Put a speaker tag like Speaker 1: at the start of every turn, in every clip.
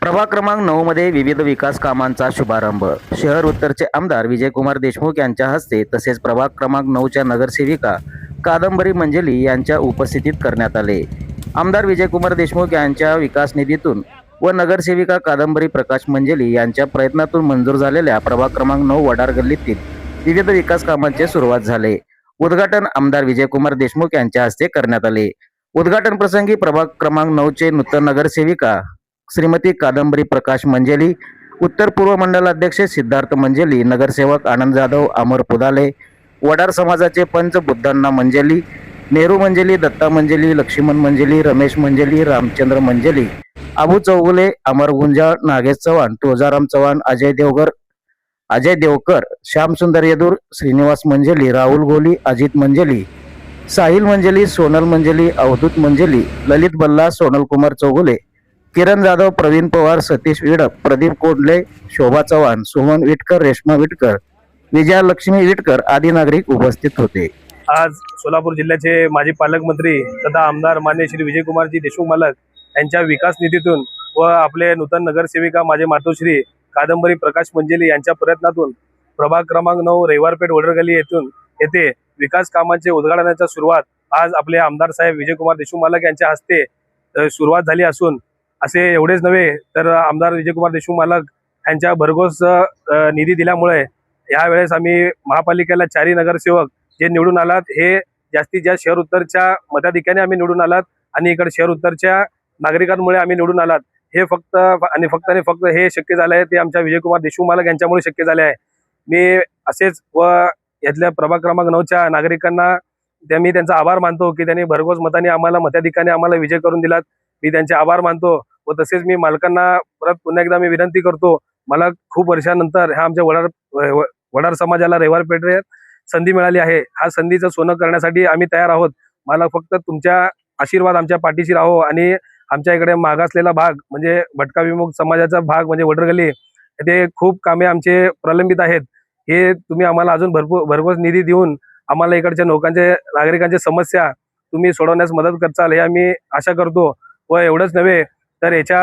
Speaker 1: प्रभाग क्रमांक 9 मध्ये विविध विकास कामांचा शुभारंभ शहर उत्तरचे आमदार विजयकुमार देशमुख यांच्या हस्ते तसेच प्रभाग क्रमांक 9च्या नगरसेविका कादंबरी मंजेली यांच्या उपस्थितीत करण्यात आले। आमदार विजयकुमार देशमुख यांच्या विकास निधीतून व नगरसेविका कादंबरी प्रकाश मंजेली यांच्या प्रयत्नातून मंजूर झालेल्या प्रभाग क्रमांक 9 वडार गल्लीतील विविध विकास कामांची सुरुवात झाले। उद्घाटन आमदार विजयकुमार देशमुख यांच्या हस्ते करण्यात आले। उद्घाटन प्रसंगी प्रभाग क्रमांक 9चे नूतन नगरसेविका श्रीमती कादंबरी प्रकाश मंजेली, उत्तर पूर्व मंडल अध्यक्ष सिद्धार्थ मंजेली, नगरसेवक आनंद जाधव, अमर पुदाले, वडार समाजाचे पंच बुद्धण्णा मंजेली, नेहरू मंजेली, दत्ता मंजेली, लक्ष्मण मंजेली, रमेश मंजेली, रामचंद्र मंजेली, अबू चौगुले, अमर गुंजाळ, नागेश चव्हाण, तुळजाराम चव्हाण, अजय देवकर, श्यामसुंदर येदूर, श्रीनिवास मंजेली, राहुल गोली, अजित मंजेली, साहिल मंजेली, सोनल मंजेली, अवधूत मंजेली, ललित बल्ला, सोनल कुमार चौगुले, किरण जाधव, प्रवीण पवार, सतीश विडप, प्रदीप कोडले, शोभा चव्हाण, सुमन विटकर, रेश्मा विटकर, विजयालक्ष्मी विटकर आदी नागरिक उपस्थित होते।
Speaker 2: आज सोलापूर जिल्ह्याचे माजी पालकमंत्री तथा आमदार मान्य श्री विजयकुमारजी देशमुख मालक यांच्या विकास निधीतून व आपले नूतन नगरसेविका माझे मातोश्री कादंबरी प्रकाश मंजेली यांच्या प्रयत्नातून प्रभाग क्रमांक 9 रविवारपेठ वडरगली येथे विकास कामांचे उद्घाटनाची सुरुवात आज आपले आमदार साहेब विजयकुमार देशमुख मालक यांच्या हस्ते सुरुवात झाली असून असे एवढेच नव्हे तर आमदार विजयकुमार देशमुख मालक यांच्या भरघोस निधी दिल्यामुळे यावेळेस आम्ही महापालिकेला 4 नगरसेवक जे निवडून आलात हे जास्तीत जास्त शहर उत्तरच्या मताधिक्याने आम्ही निवडून आलात आणि इकडे शहर उत्तरच्या नागरिकांमुळे आम्ही निवडून आलात। हे फक्त हे शक्य झाले आहे ते आमच्या विजयकुमार देशमुख मालक यांच्यामुळे शक्य झाले आहे। मी असेच व यातल्या प्रभाग क्रमांक 9च्या नागरिकांना मी त्यांचा आभार मानतो की त्यांनी भरघोस मताने आम्हाला मताधिक्याने आम्हाला विजय करून दिलात। मी त्यांचे आभार मानतो व तसेच मी मालकांना परत पुन्हा एकदा मी विनंती करतो, मला खूप वर्षानंतर ह्या आमच्या वडार समाजाला रविवार पेठेत संधी मिळाली आहे। हा संधीचं सोनं करण्यासाठी आम्ही तयार आहोत। मला फक्त तुमच्या आशीर्वाद आमच्या पाठीशी राहो आणि आमच्या इकडे मागासलेला भाग म्हणजे भटका विमुक्त समाजाचा भाग म्हणजे वडरगली ते खूप कामे आमचे प्रलंबित आहेत। हे तुम्ही आम्हाला अजून भरघोस निधी देऊन आम्हाला इकडच्या नागरिकांच्या समस्या तुम्ही सोडवण्यास मदत करताल हे आम्ही आशा करतो। व एवढंच नव्हे तर याच्या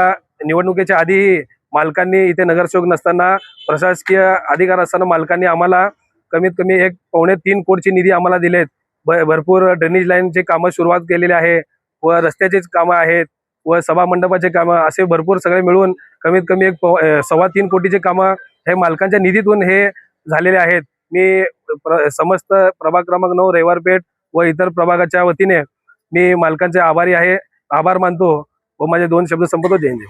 Speaker 2: निवडणुकीच्या आधीही मालकांनी इथे नगरसेवक नसताना प्रशासकीय अधिकार असताना मालकांनी आम्हाला कमीत कमी 1.3 कोटीची निधी आम्हाला दिलेत। भरपूर ड्रेनेज लाईनचे कामं सुरुवात केलेली आहे व रस्त्याचेच कामं आहेत व सभा मंडपाचे कामं असे भरपूर सगळे मिळून कमीत कमी 3.25 कोटीचे कामं हे मालकांच्या निधीतून हे झालेले आहेत। मी समस्त प्रभाग क्रमांक 9 रविवारपेठ व इतर प्रभागाच्या वतीने मी मालकांचे आभारी आहे, आभार मानतो व माझे 2 शब्द संपवतो। जय हिंद।